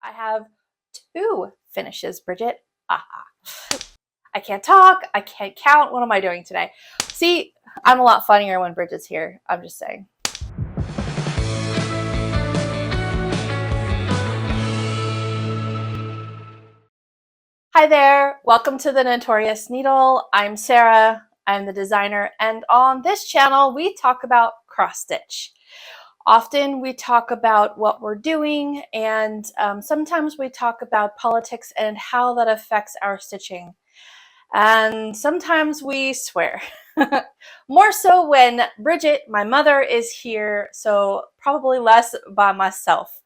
I have 2 finishes, Bridget. Aha. I can't talk. I can't count. What am I doing today? See, I'm a lot funnier when Bridget's here. I'm just saying. Hi there. Welcome to the Notorious Needle. I'm Sarah. I'm the designer. And on this channel, we talk about cross-stitch. Often we talk about what we're doing, and sometimes we talk about politics and how that affects our stitching. And sometimes we swear. More so when Bridget, my mother, is here, so probably less by myself.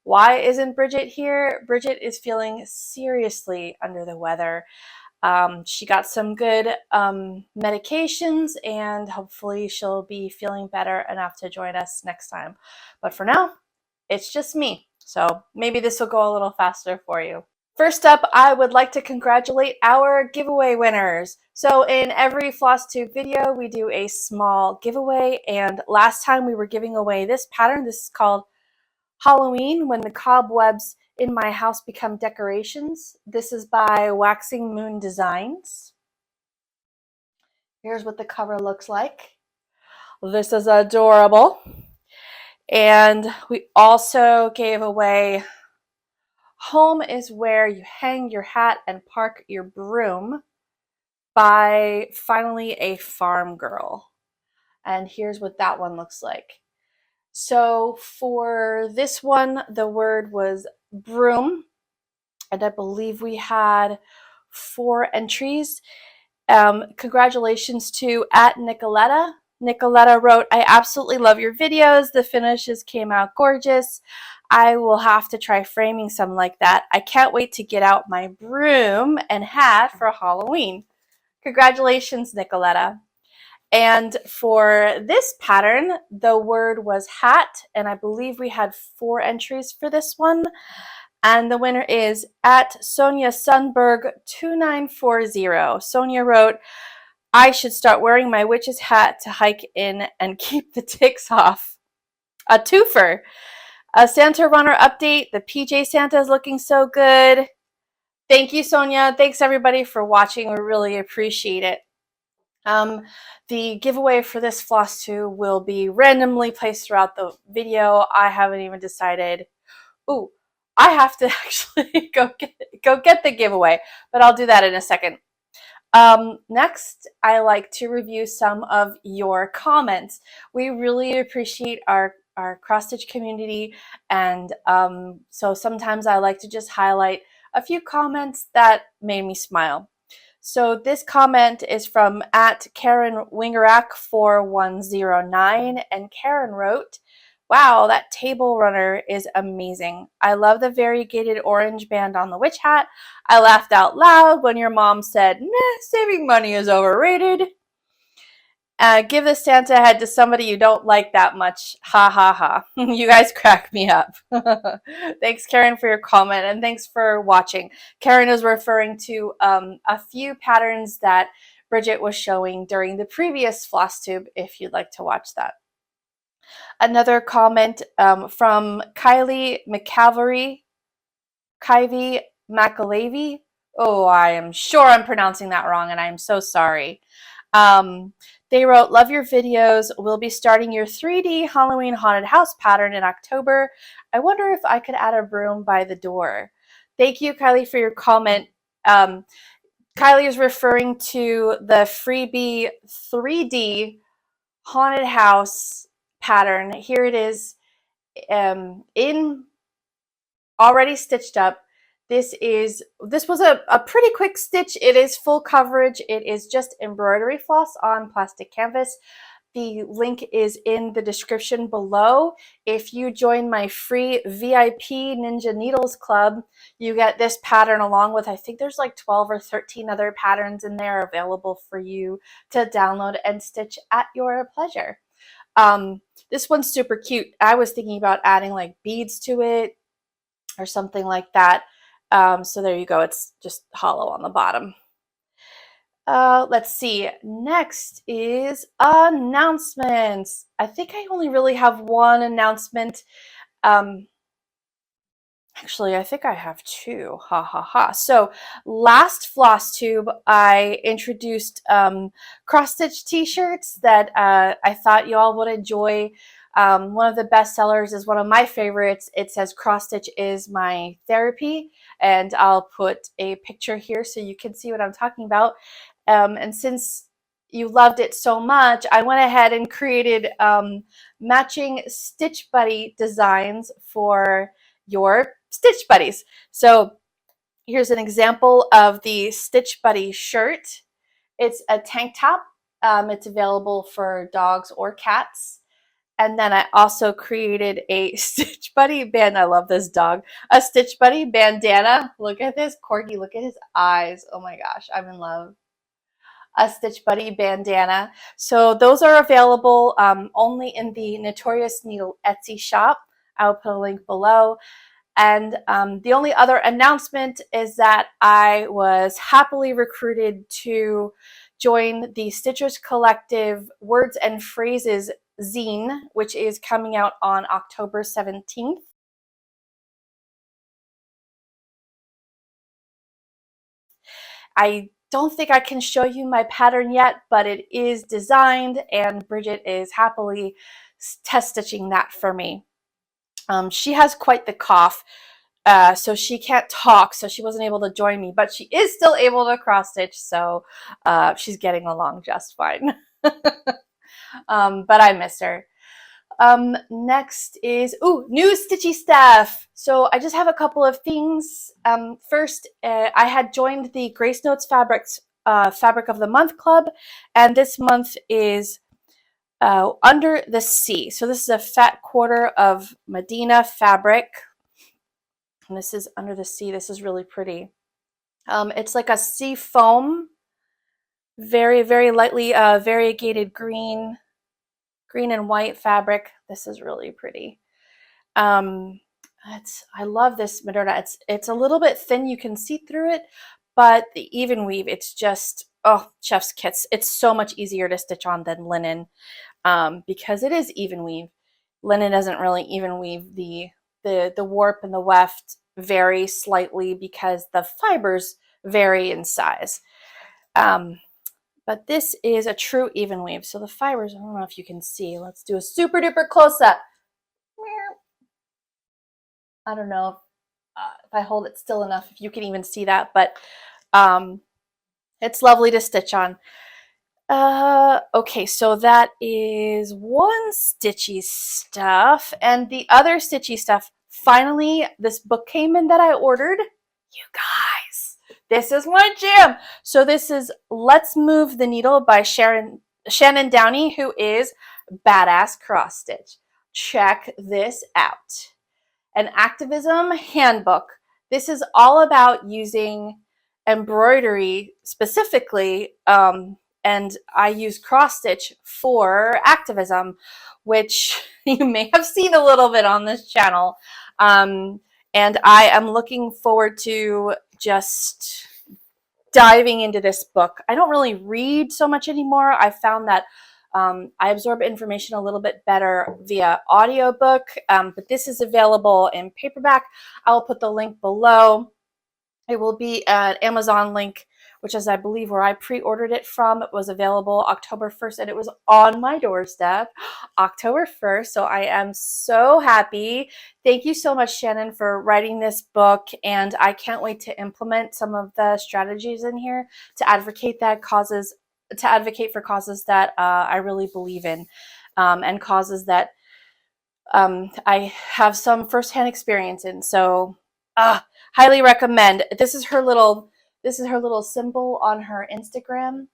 Why isn't Bridget here? Bridget is feeling seriously under the weather. She got some good medications, and hopefully she'll be feeling better enough to join us next time. But for now, it's just me. So maybe this will go a little faster for you. First up, I would like to congratulate our giveaway winners. So in every Flosstube video, we do a small giveaway, and last time we were giving away this pattern. This is called Halloween, When the Cobwebs in My House Become Decorations. This is by Waxing Moon Designs. Here's what the cover looks like. This is adorable. And we also gave away Home is Where You Hang Your Hat and Park Your Broom by Finally a Farm Girl. And here's what that one looks like. So for this one, the word was broom, and I believe we had 4 entries. Congratulations to @Nicoletta. Nicoletta wrote, "I absolutely love your videos. The finishes came out gorgeous. I will have to try framing some like that. I can't wait to get out my broom and hat for Halloween." Congratulations, Nicoletta. And for this pattern, the word was hat, and I believe we had 4 entries for this one. And the winner is @Sonia Sunberg 2940. Sonia wrote, "I should start wearing my witch's hat to hike in and keep the ticks off." A twofer. A Santa runner update. The PJ Santa is looking so good. Thank you, Sonia. Thanks everybody for watching. We really appreciate it. The giveaway for this Flosstube will be randomly placed throughout the video. I haven't even decided. Ooh, I have to actually go get the giveaway, but I'll do that in a second. Next, I like to review some of your comments. We really appreciate our cross-stitch community, and so sometimes I like to just highlight a few comments that made me smile. So this comment is from @Karen Wingerack 4109, and Karen wrote, "Wow, that table runner is amazing. I love the variegated orange band on the witch hat. I laughed out loud when your mom said, 'Nah, saving money is overrated.' Give the Santa head to somebody you don't like that much. Ha ha ha." You guys crack me up. Thanks, Karen, for your comment, and thanks for watching. Karen is referring to a few patterns that Bridget was showing during the previous Flosstube, if you'd like to watch that. Another comment from Kylie McAlavey. Oh, I am sure I'm pronouncing that wrong, and I'm so sorry. They wrote, "Love your videos. We'll be starting your 3D Halloween haunted house pattern in October. I wonder if I could add a broom by the door." Thank you, Kylie, for your comment. Kylie is referring to the freebie 3D haunted house pattern. Here it is in already stitched up. This was a pretty quick stitch. It is full coverage. It is just embroidery floss on plastic canvas. The link is in the description below. If you join my free VIP Ninja Needles Club, you get this pattern along with, I think there's like 12 or 13 other patterns in there available for you to download and stitch at your pleasure. This one's super cute. I was thinking about adding like beads to it or something like that. So there you go. It's just hollow on the bottom. Let's see. Next is announcements. I think I only really have one announcement. Actually, I think I have two. Ha ha ha. So last Flosstube, I introduced cross-stitch t-shirts that I thought you all would enjoy. One of the best sellers is one of my favorites. It says cross-stitch is my therapy, and I'll put a picture here so you can see what I'm talking about. And since you loved it so much, I went ahead and created matching Stitch Buddy designs for your Stitch Buddies. So here's an example of the Stitch Buddy shirt. It's a tank top. It's available for dogs or cats. And then I also created a Stitch Buddy band. I love this dog. A Stitch Buddy bandana. Look at this corgi. Look at his eyes. Oh my gosh, I'm in love. A Stitch Buddy bandana. So those are available only in the Notorious Needle Etsy shop. I'll put a link below. And the only other announcement is that I was happily recruited to join the Stitchers Collective Words and Phrases zine, which is coming out on October 17th. I don't think I can show you my pattern yet, but it is designed and Bridget is happily test stitching that for me. She has quite the cough, so she can't talk, so she wasn't able to join me, but she is still able to cross stitch, so she's getting along just fine. But I miss her. Next is, new Stitchy Stuff. So I just have a couple of things. First, I had joined the Grace Notes Fabrics Fabric of the Month Club, and this month is Under the Sea. So this is a fat quarter of Medina fabric. And this is Under the Sea. This is really pretty. It's like a sea foam, very, very lightly variegated green and white fabric. This is really pretty. I love this Moderna. It's a little bit thin. You can see through it, but the even weave, it's just, oh, chef's kiss. It's so much easier to stitch on than linen because it is even weave. Linen doesn't really even weave. The warp and the weft vary slightly because the fibers vary in size. But this is a true even weave. So the fibers, I don't know if you can see. Let's do a super duper close up. I don't know if I hold it still enough, if you can even see that, but it's lovely to stitch on. Okay, so that is one Stitchy Stuff, and the other Stitchy Stuff, finally, this book came in that I ordered. You guys, this is my jam. So this is Let's Move the Needle by Shannon Downey, who is badass cross stitch. Check this out. An activism handbook. This is all about using embroidery specifically, and I use cross stitch for activism, which you may have seen a little bit on this channel. And I am looking forward to just diving into this book. I don't really read so much anymore. I found that I absorb information a little bit better via audiobook, but this is available in paperback. I'll put the link below. It will be an Amazon link, which is, I believe, where I pre-ordered it from. It was available October 1st, and it was on my doorstep October 1st, so I am so happy. Thank you so much, Shannon, for writing this book, and I can't wait to implement some of the strategies in here to advocate for causes that I really believe in, and causes that I have some firsthand experience in. So highly recommend. This is her little symbol on her Instagram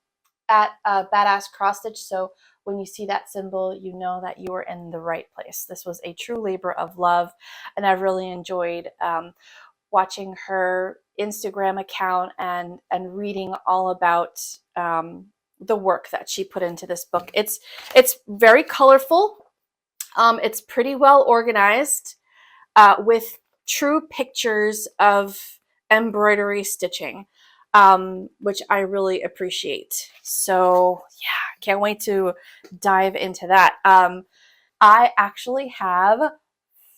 at Badass Cross Stitch. So when you see that symbol, you know that you are in the right place. This was a true labor of love, and I've really enjoyed watching her Instagram account and reading all about the work that she put into this book. It's very colorful. It's pretty well organized with true pictures of embroidery stitching, which I really appreciate. So yeah, can't wait to dive into that. I actually have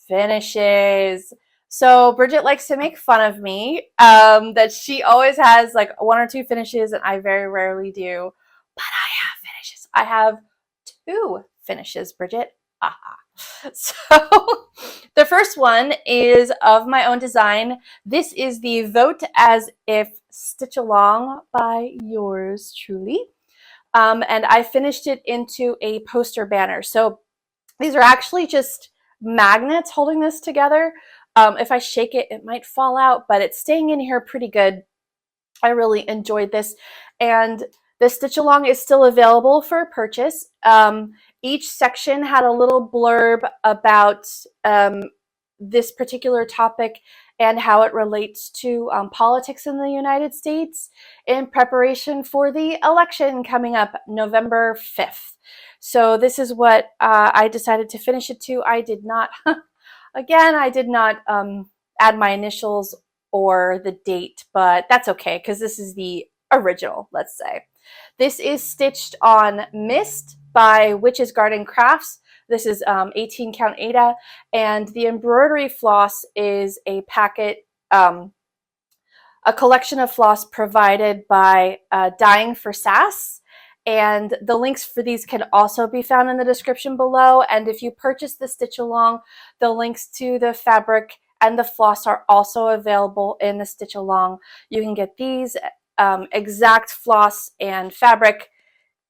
finishes. So Bridget likes to make fun of me, that she always has like 1 or 2 finishes and I very rarely do, but I have finishes. I have 2 finishes, Bridget. Aha. So the first one is of my own design. This is the Vote As If Stitch Along by yours truly. And I finished it into a poster banner. So these are actually just magnets holding this together. If I shake it, it might fall out, but it's staying in here pretty good. I really enjoyed this. And the stitch along is still available for purchase. Each section had a little blurb about this particular topic and how it relates to politics in the United States in preparation for the election coming up November 5th. So this is what I decided to finish it to. I did not, again, I did not add my initials or the date, but that's okay because this is the original, let's say. This is stitched on Mist by Witch's Garden Crafts. This is 18 count Ada, and the embroidery floss is a packet, a collection of floss provided by Dying for Sass. And the links for these can also be found in the description below. And if you purchase the stitch along, the links to the fabric and the floss are also available in the stitch along. You can get these exact floss and fabric,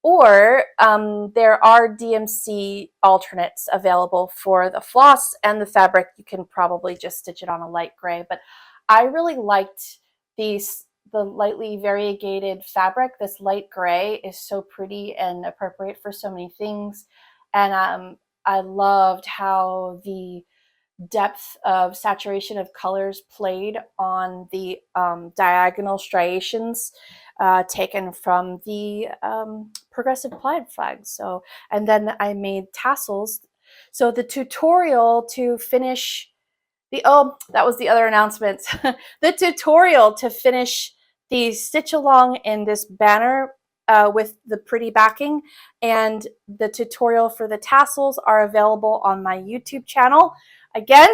or there are DMC alternates available for the floss and the fabric. You can probably just stitch it on a light gray, but I really liked the lightly variegated fabric. This light gray is so pretty and appropriate for so many things. And I loved how the depth of saturation of colors played on the diagonal striations taken from the progressive plaid flags. So, and then I made tassels. So the tutorial to finish oh, that was the other announcement. The tutorial to finish the stitch along in this banner with the pretty backing and the tutorial for the tassels are available on my YouTube channel. Again,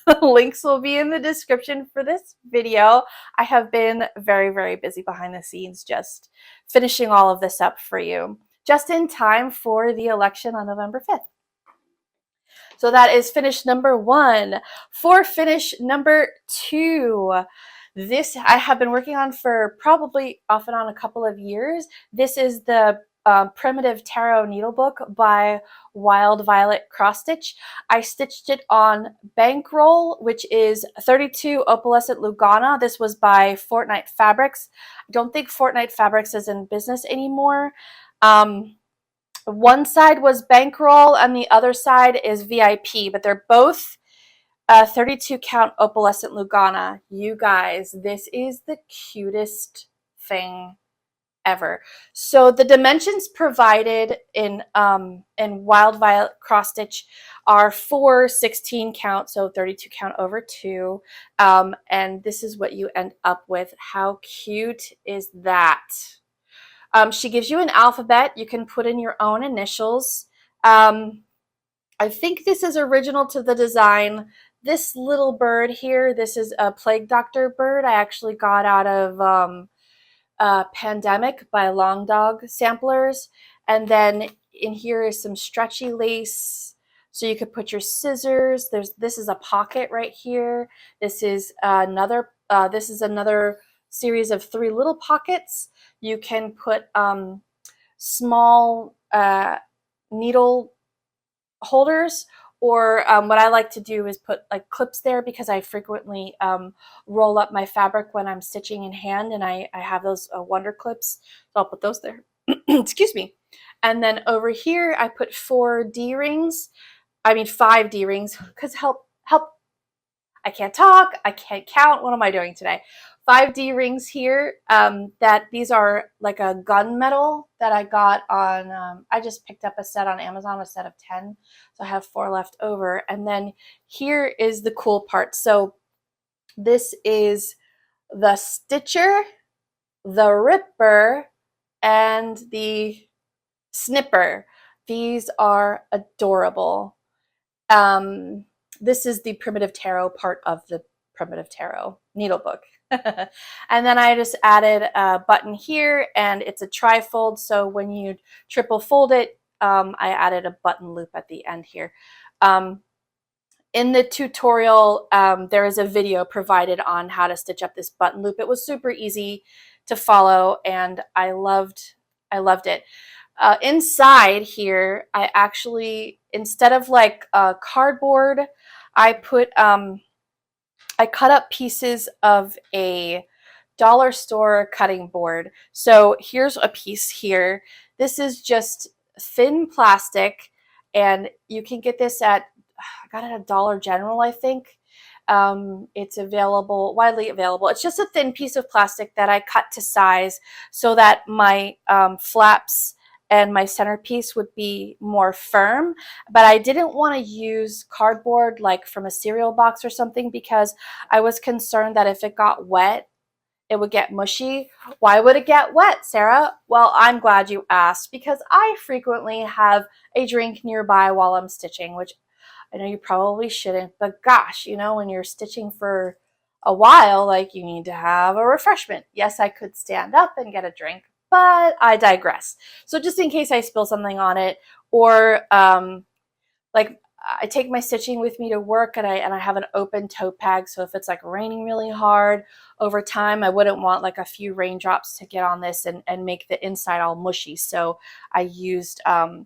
the links will be in the description for this video. I have been very, very busy behind the scenes just finishing all of this up for you, just in time for the election on November 5th. So that is finish number 1. For finish number 2, this I have been working on for probably off and on a couple of years. This is the Primitive Tarot Needlebook by Wild Violet Cross Stitch. I stitched it on Bankroll, which is 32 opalescent Lugana. This was by Fortnite Fabrics. I don't think Fortnite Fabrics is in business anymore. One side was Bankroll and the other side is VIP, but they're both 32 count opalescent Lugana. You guys, this is the cutest thing ever. So the dimensions provided in Wild Violet Cross Stitch are 4 16 count, so 32 count over 2, and this is what you end up with. How cute is that? She gives you an alphabet. You can put in your own initials. I think this is original to the design. This little bird here, this is a Plague Doctor bird I actually got out of Pandemic by Long Dog Samplers. And then in here is some stretchy lace, so you could put your scissors. This is a pocket right here. This is another series of 3 little pockets. You can put small needle holders, or what I like to do is put like clips there because I frequently roll up my fabric when I'm stitching in hand, and I have those wonder clips, so I'll put those there. Excuse me. And then over here I put 5 D-rings, because help, I can't talk, I can't count, what am I doing today? 5 D-rings here, that these are like a gunmetal that I got on, I just picked up a set on Amazon, a set of 10, so I have 4 left over. And then here is the cool part. So this is the Stitcher, the Ripper, and the Snipper. These are adorable. this is the Primitive Tarot part of the Primitive Tarot needle book. And then I just added a button here, and it's a trifold, so when you triple fold it, I added a button loop at the end here. In the tutorial, there is a video provided on how to stitch up this button loop. It was super easy to follow, and I loved it. Inside here, I actually, instead of like cardboard, I put I cut up pieces of a dollar store cutting board. So here's a piece here. This is just thin plastic, and you can get this at, I got it at Dollar General, I think. It's available, widely available. It's just a thin piece of plastic that I cut to size so that my flaps and my centerpiece would be more firm, but I didn't want to use cardboard like from a cereal box or something because I was concerned that if it got wet, it would get mushy. Why would it get wet, Sarah? Well, I'm glad you asked, because I frequently have a drink nearby while I'm stitching, which I know you probably shouldn't, but gosh, you know, when you're stitching for a while, like, you need to have a refreshment. Yes, I could stand up and get a drink, but I digress. So just in case I spill something on it, or like I take my stitching with me to work, and I have an open tote bag, so if it's like raining really hard over time, I wouldn't want like a few raindrops to get on this and make the inside all mushy. So I used a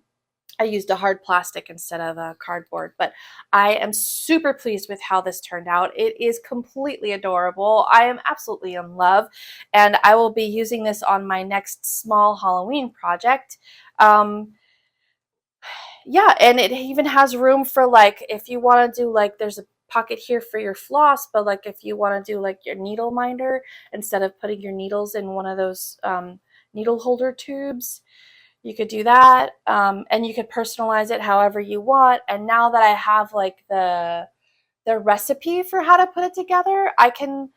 hard plastic instead of a cardboard, but I am super pleased with how this turned out. It is completely adorable. I am absolutely in love, and I will be using this on my next small Halloween project. Yeah, and it even has room for, like, if you want to do, like, there's a pocket here for your floss, but like if you want to do like your needle minder, instead of putting your needles in one of those needle holder tubes, you could do that, and you could personalize it however you want. And now that I have like the recipe for how to put it together, I can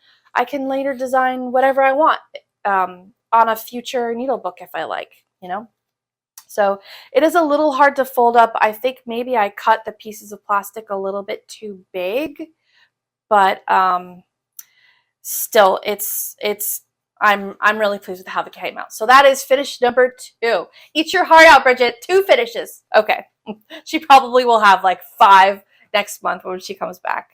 later design whatever I want on a future needle book if I like, you know. So it is a little hard to fold up. I think maybe I cut the pieces of plastic a little bit too big, but still, I'm really pleased with how the came out. So that is finish number 2. Eat your heart out, Bridget. 2 finishes. Okay. She probably will have like 5 next month when she comes back.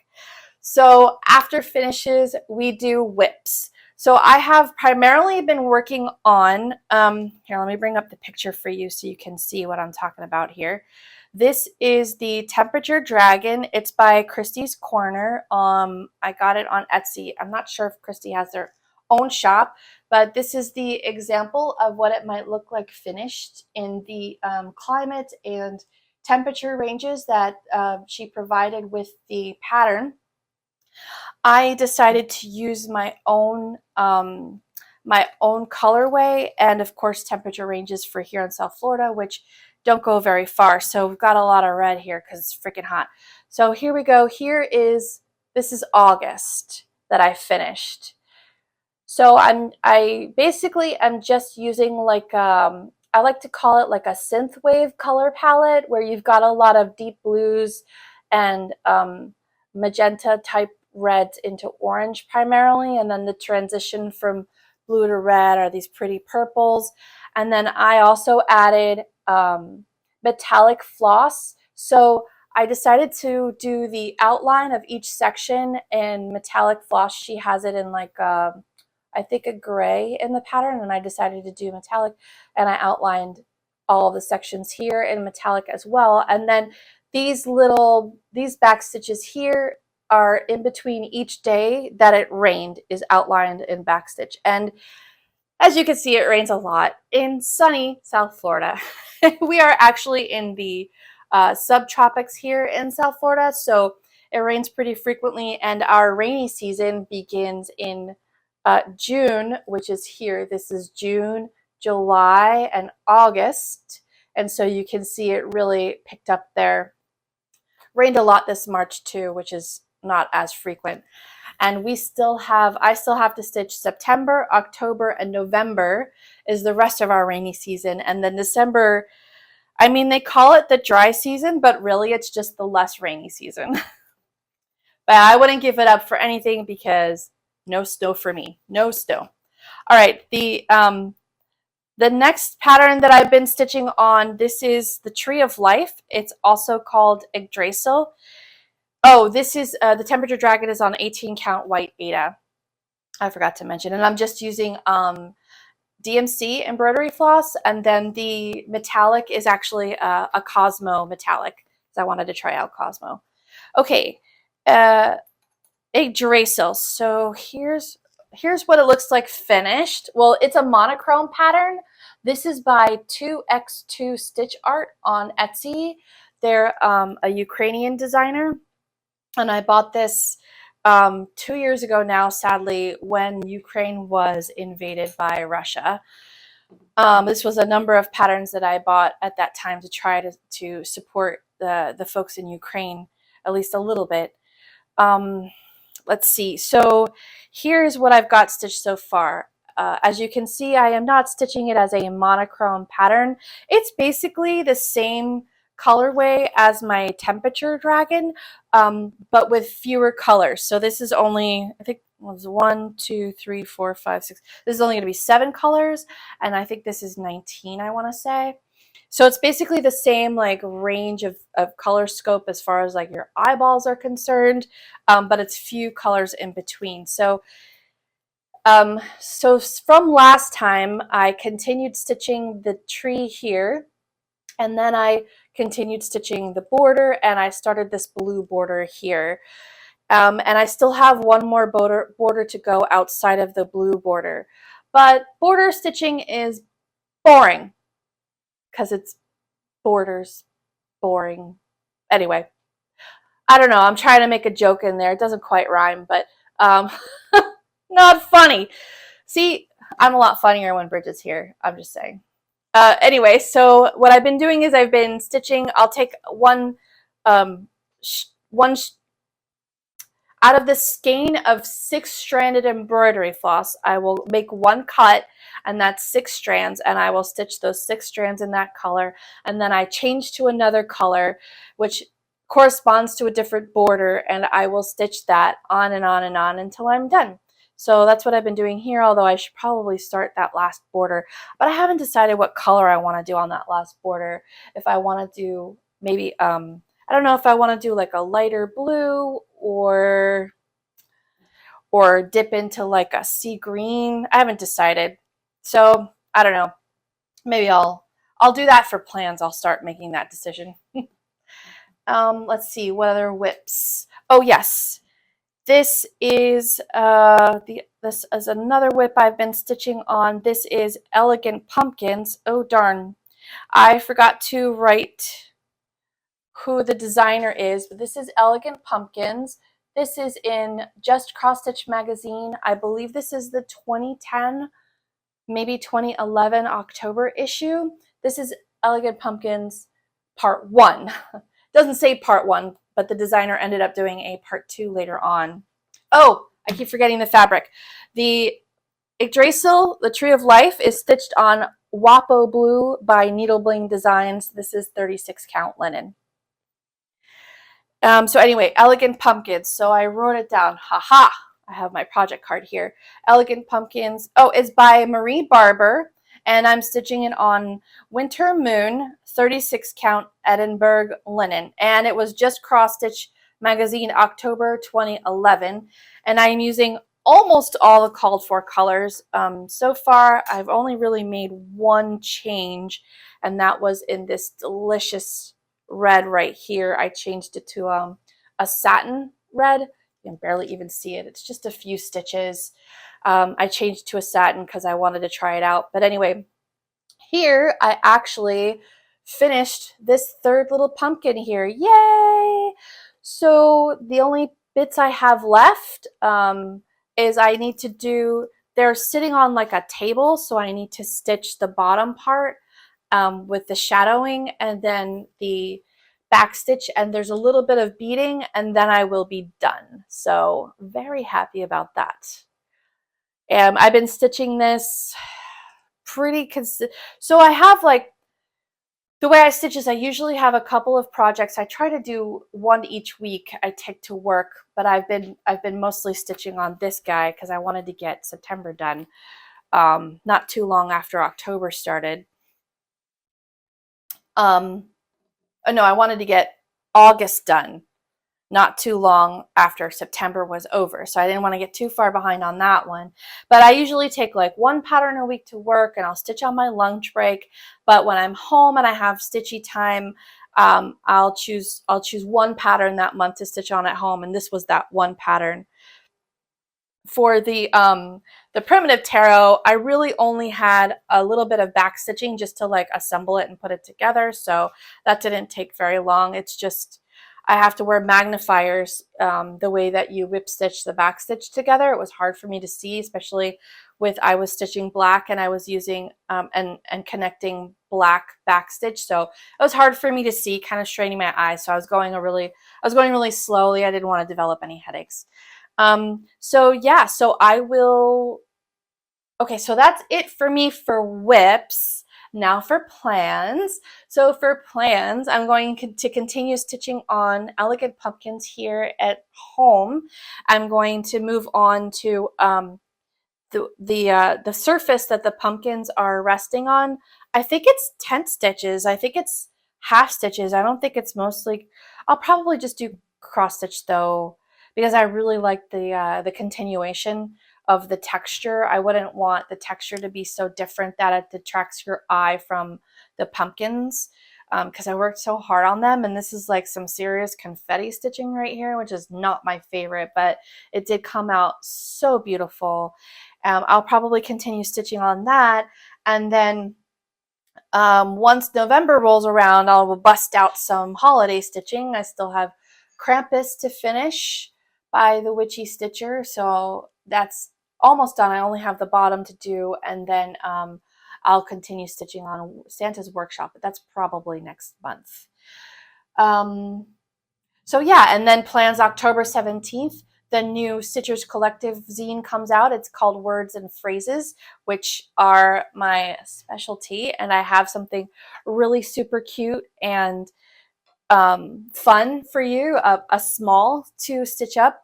So after finishes, we do whips. So I have primarily been working on, here, let me bring up the picture for you so you can see what I'm talking about here. This is the Temperature Dragon. It's by Christie's Corner. I got it on Etsy. I'm not sure if Christie has their own shop, but this is the example of what it might look like finished in the climate and temperature ranges that she provided with the pattern. I decided to use my own colorway, and of course temperature ranges for here in South Florida, which don't go very far. So we've got a lot of red here because it's freaking hot. So here we go. This is August that I finished. So I basically am just using like I like to call it like a synthwave color palette, where you've got a lot of deep blues and magenta type reds into orange primarily, and then the transition from blue to red are these pretty purples. And then I also added metallic floss. So I decided to do the outline of each section in metallic floss. She has it in like I think a gray in the pattern, and I decided to do metallic, and I outlined all of the sections here in metallic as well. And then these back stitches here are in between each day that it rained, is outlined in backstitch. And as you can see, it rains a lot in sunny South Florida. We are actually in the subtropics here in South Florida, so it rains pretty frequently, and our rainy season begins in June, which is here. This is June, July, and August, and so you can see it really picked up there. Rained a lot this March too, which is not as frequent. And I still have to stitch September, October, and November is the rest of our rainy season. And then December, I mean, they call it the dry season, but really it's just the less rainy season. But I wouldn't give it up for anything because no snow for me. No snow. All right, the next pattern that I've been stitching on, this is the Tree of Life. It's also called Yggdrasil. Oh, this is the temperature dragon is on 18 count white Aida. I forgot to mention, and I'm just using DMC embroidery floss, and then the metallic is actually a Cosmo metallic, because I wanted to try out Cosmo. Okay, Yggdrasil. So here's what it looks like finished. Well, it's a monochrome pattern. This is by 2x2 Stitch Art on Etsy. They're a Ukrainian designer, and I bought this 2 years ago now, sadly, when Ukraine was invaded by Russia. This was a number of patterns that I bought at that time to try to support the folks in Ukraine, at least a little bit. Let's see. So here's what I've got stitched so far. As you can see, I am not stitching it as a monochrome pattern. It's basically the same colorway as my temperature dragon, but with fewer colors. So this is only, I think it was 1, 2, 3, 4, 5, 6. This is only going to be 7 colors, and I think this is 19, I want to say. So it's basically the same like range of color scope as far as like your eyeballs are concerned, but it's few colors in between. So from last time, I continued stitching the tree here, and then I continued stitching the border, and I started this blue border here. And I still have one more border to go outside of the blue border. But border stitching is boring because it's borders. Boring. Anyway, I don't know. I'm trying to make a joke in there. It doesn't quite rhyme, but not funny. See, I'm a lot funnier when Bridget's here. I'm just saying. Anyway, so what I've been doing is I've been stitching. I'll take one out of the skein of 6-stranded embroidery floss, I will make one cut, and that's 6 strands, and I will stitch those 6 strands in that color, and then I change to another color, which corresponds to a different border, and I will stitch that on and on and on until I'm done. So that's what I've been doing here, although I should probably start that last border, but I haven't decided what color I want to do on that last border. If I want to do maybe I don't know if I want to do like a lighter blue or dip into like a sea green. I haven't decided. So I don't know. Maybe I'll do that for plans. I'll start making that decision. Let's see, what other whips? Oh yes. This is this is another whip I've been stitching on. This is Elegant Pumpkins. Oh darn. I forgot to write who the designer is, but this is Elegant Pumpkins. This is in Just Cross Stitch magazine. I believe this is the 2010, maybe 2011 October issue. This is Elegant Pumpkins part 1. Doesn't say part 1, but the designer ended up doing a part 2 later on. Oh, I keep forgetting the fabric. The Yggdrasil, the Tree of Life, is stitched on Wapo Blue by Needle Bling Designs. This is 36 count linen. So anyway, Elegant Pumpkins. So I wrote it down. Haha! I have my project card here. Elegant Pumpkins. Oh, it's by Marie Barber, and I'm stitching it on Winter Moon 36 count Edinburgh linen, and it was Just Cross Stitch magazine October 2011, and I'm using almost all the called for colors. So far, I've only really made one change, and that was in this delicious red right here. I changed it to a satin red. You can barely even see it. It's just a few stitches. I changed to a satin because I wanted to try it out. But anyway, here I actually finished this third little pumpkin here. Yay! So the only bits I have left is I need to do, they're sitting on like a table, so I need to stitch the bottom part with the shadowing and then the back stitch, and there's a little bit of beading, and then I will be done. So very happy about that. And I've been stitching this pretty consistent. So I have like the way I stitch is I usually have a couple of projects. I try to do one each week I take to work, but I've been mostly stitching on this guy because I wanted to get September done, not too long after October started. No, I wanted to get August done, not too long after September was over. So I didn't want to get too far behind on that one. But I usually take like one pattern a week to work and I'll stitch on my lunch break. But when I'm home and I have stitchy time, I'll choose one pattern that month to stitch on at home. And this was that one pattern. For the primitive tarot, I really only had a little bit of back stitching just to like assemble it and put it together. So that didn't take very long. It's just I have to wear magnifiers the way that you whip stitch the back stitch together. It was hard for me to see, especially with I was stitching black and I was using and connecting black back stitch. So it was hard for me to see, kind of straining my eyes. So I was going really slowly. I didn't want to develop any headaches. So yeah, so I will, okay, so that's it for me for whips. Now for plans. So for plans, I'm going to continue stitching on Elegant Pumpkins here at home. I'm going to move on to the surface that the pumpkins are resting on. I think it's tent stitches. I think it's half stitches. I don't think it's mostly. I'll probably just do cross stitch though, because I really like the continuation of the texture. I wouldn't want the texture to be so different that it detracts your eye from the pumpkins, because I worked so hard on them, and this is like some serious confetti stitching right here, which is not my favorite, but it did come out so beautiful. I'll probably continue stitching on that, and then once November rolls around, I'll bust out some holiday stitching. I still have Krampus to finish by the Witchy Stitcher, so that's almost done. I only have the bottom to do, and then I'll continue stitching on Santa's Workshop, but that's probably next month. So yeah, and then plans October 17th. The new Stitchers Collective zine comes out. It's called Words and Phrases, which are my specialty. And I have something really super cute and fun for you, a small to stitch up.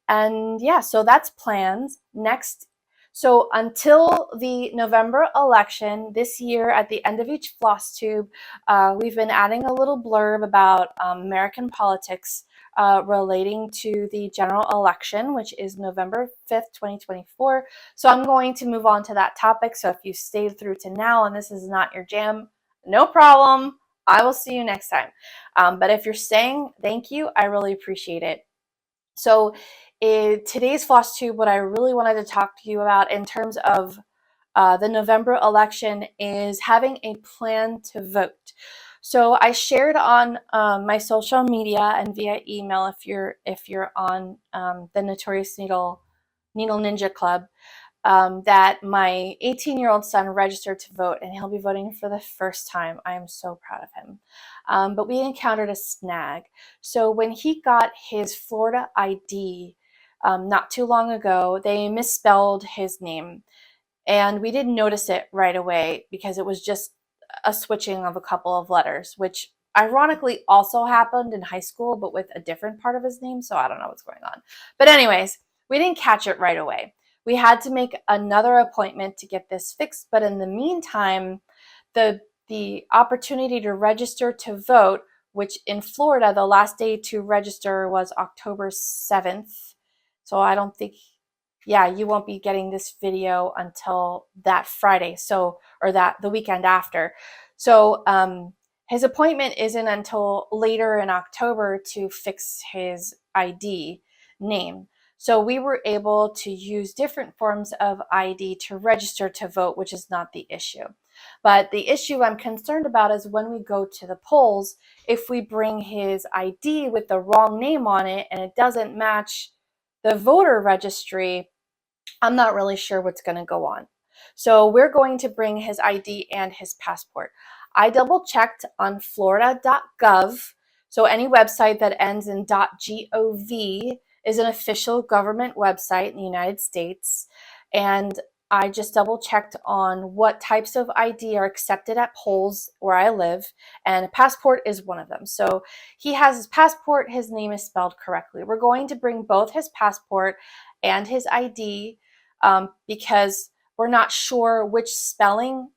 And yeah, so that's plans. Next, so until the November election this year, at the end of each Flosstube, we've been adding a little blurb about American politics relating to the general election, which is November 5th, 2024. So I'm going to move on to that topic. So if you stayed through to now and this is not your jam, no problem. I will see you next time. But if you're staying, thank you. I really appreciate it. So today's Flosstube, what I really wanted to talk to you about in terms of the November election is having a plan to vote. So I shared on my social media and via email, if you're on the Notorious Needle Ninja Club, that my 18-year-old son registered to vote, and he'll be voting for the first time. I am so proud of him. But we encountered a snag. So when he got his Florida ID not too long ago, they misspelled his name. And we didn't notice it right away because it was just a switching of a couple of letters, which ironically also happened in high school, but with a different part of his name. So I don't know what's going on. But anyways, we didn't catch it right away. We had to make another appointment to get this fixed. But in the meantime, the opportunity to register to vote, which in Florida, the last day to register was October 7th. So I don't think, yeah, you won't be getting this video until that Friday, so, or the weekend after. So his appointment isn't until later in October to fix his ID name. So we were able to use different forms of ID to register to vote, which is not the issue. But the issue I'm concerned about is when we go to the polls, if we bring his ID with the wrong name on it and it doesn't match the voter registry, I'm not really sure what's going to go on. So we're going to bring his ID and his passport. I double checked on florida.gov. So any website that ends in .gov is an official government website in the United States. And I just double checked on what types of ID are accepted at polls where I live, and a passport is one of them. So he has his passport, his name is spelled correctly. We're going to bring both his passport and his ID because we're not sure which spelling.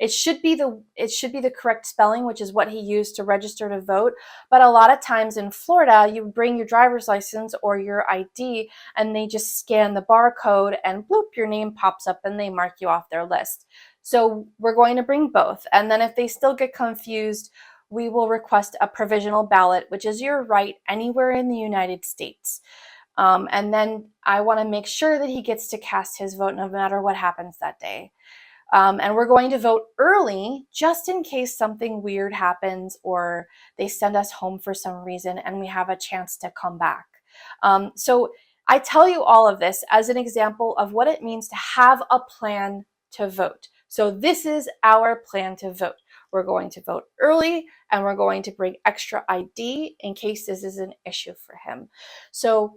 It should be the correct spelling, which is what he used to register to vote. But a lot of times in Florida, you bring your driver's license or your ID and they just scan the barcode and bloop, your name pops up and they mark you off their list. So we're going to bring both. And then if they still get confused, we will request a provisional ballot, which is your right anywhere in the United States. And then I want to make sure that he gets to cast his vote no matter what happens that day. And we're going to vote early just in case something weird happens or they send us home for some reason and we have a chance to come back. So I tell you all of this as an example of what it means to have a plan to vote. So this is our plan to vote. We're going to vote early and we're going to bring extra ID in case this is an issue for him. So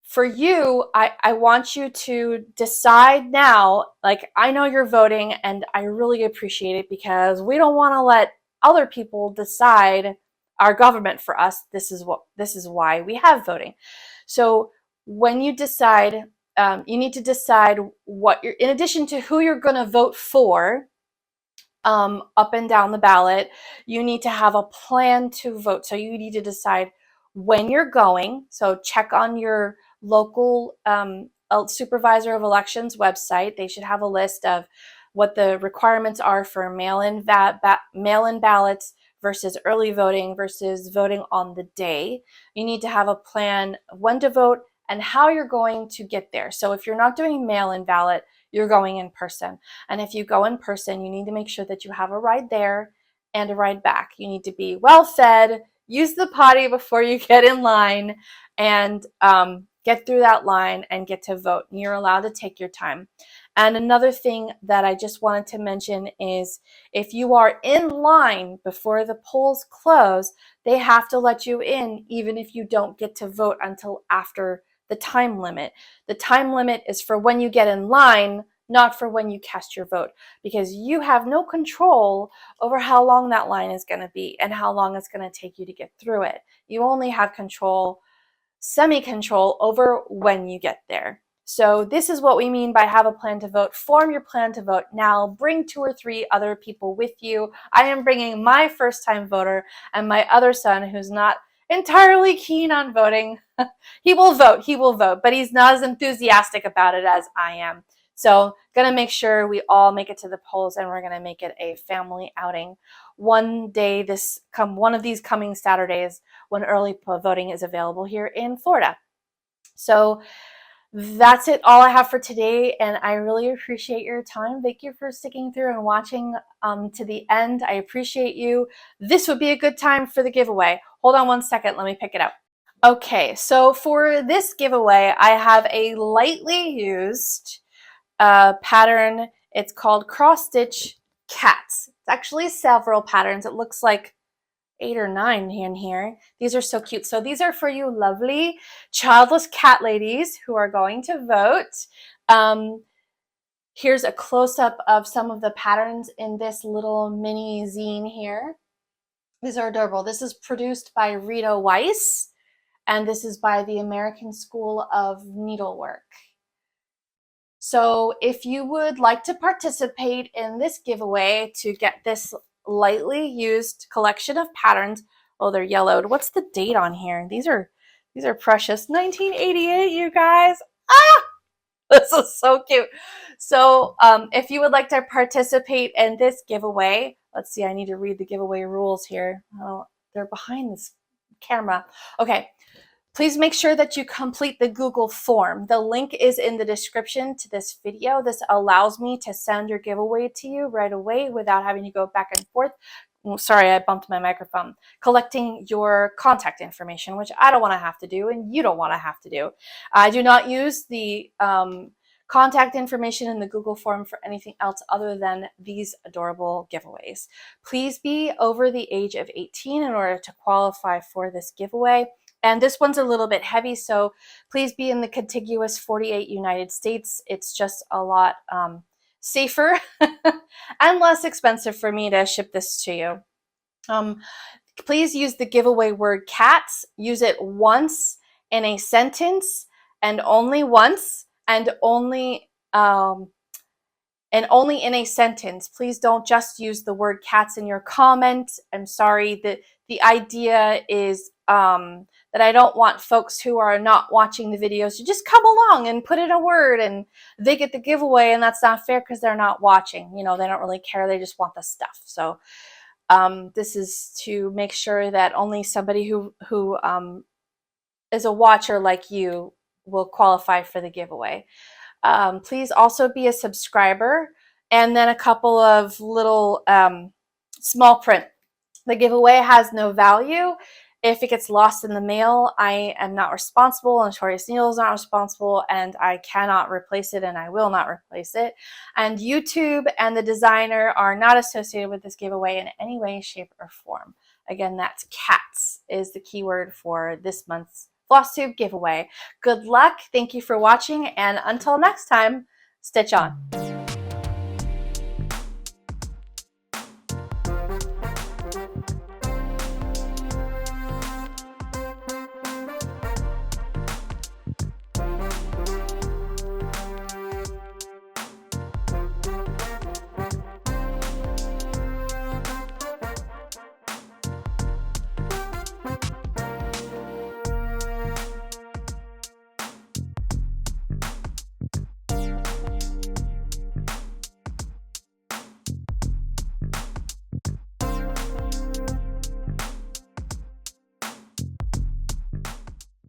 for you, I want you to decide now, like I know you're voting and I really appreciate it because we don't want to let other people decide our government for us. This is why we have voting. So when you decide, you need to decide what you're, in addition to who you're going to vote for, up and down the ballot, you need to have a plan to vote. So you need to decide when you're going. So check on your local supervisor of elections website. They should have a list of what the requirements are for mail-in ballots versus early voting versus voting on the day. You need to have a plan of when to vote and how you're going to get there. So if you're not doing mail-in ballot, you're going in person. And if you go in person, you need to make sure that you have a ride there and a ride back. You need to be well fed, use the potty before you get in line, and get through that line and get to vote. And you're allowed to take your time. And another thing that I just wanted to mention is if you are in line before the polls close, they have to let you in even if you don't get to vote until after the time limit. The time limit is for when you get in line, not for when you cast your vote, because you have no control over how long that line is going to be and how long it's going to take you to get through it. You only have control, semi-control over when you get there. So this is what we mean by have a plan to vote. Form your plan to vote now. Bring 2 or 3 other people with you. I am bringing my first-time voter and my other son who's not entirely keen on voting. He will vote, but he's not as enthusiastic about it as I am. So gonna make sure we all make it to the polls and we're gonna make it a family outing. One of these coming Saturdays when early voting is available here in Florida. So that's it, all I have for today, and I really appreciate your time. Thank you for sticking through and watching to the end. I appreciate you. This would be a good time for the giveaway. Hold on one second, let me pick it up. Okay, so for this giveaway, I have a lightly used pattern. It's called Cross Stitch Cats. It's actually several patterns. It looks like 8 or 9 in here. These are so cute. So these are for you lovely childless cat ladies who are going to vote. Here's a close-up of some of the patterns in this little mini zine here. These are adorable. This is produced by Rita Weiss, and this is by the American School of Needlework. So if you would like to participate in this giveaway to get this lightly used collection of patterns, oh, they're yellowed. What's the date on here? These are precious. 1988, you guys. Ah! This is so cute. So if you would like to participate in this giveaway, let's see, I need to read the giveaway rules here. Oh, they're behind this camera. Okay. Please make sure that you complete the Google form. The link is in the description to this video. This allows me to send your giveaway to you right away without having to go back and forth. Oh, sorry, I bumped my microphone. Collecting your contact information, which I don't want to have to do and you don't want to have to do. I do not use the contact information in the Google form for anything else other than these adorable giveaways. Please be over the age of 18 in order to qualify for this giveaway. And this one's a little bit heavy, so please be in the contiguous 48 United States. It's just a lot safer and less expensive for me to ship this to you. Please use the giveaway word cats. Use it once in a sentence and only once, and only in a sentence. Please don't just use the word cats in your comment. I'm sorry, that the idea is that I don't want folks who are not watching the videos to just come along and put in a word and they get the giveaway, and that's not fair because they're not watching. You know, they don't really care. They just want the stuff. So this is to make sure that only somebody who is a watcher like you will qualify for the giveaway. Please also be a subscriber, and then a couple of little small print. The giveaway has no value. If it gets lost in the mail, I am not responsible. Notorious Needle is not responsible, and I cannot replace it, and I will not replace it. And YouTube and the designer are not associated with this giveaway in any way, shape, or form. Again, that's cats is the keyword for this month's Flosstube giveaway. Good luck. Thank you for watching, and until next time, stitch on.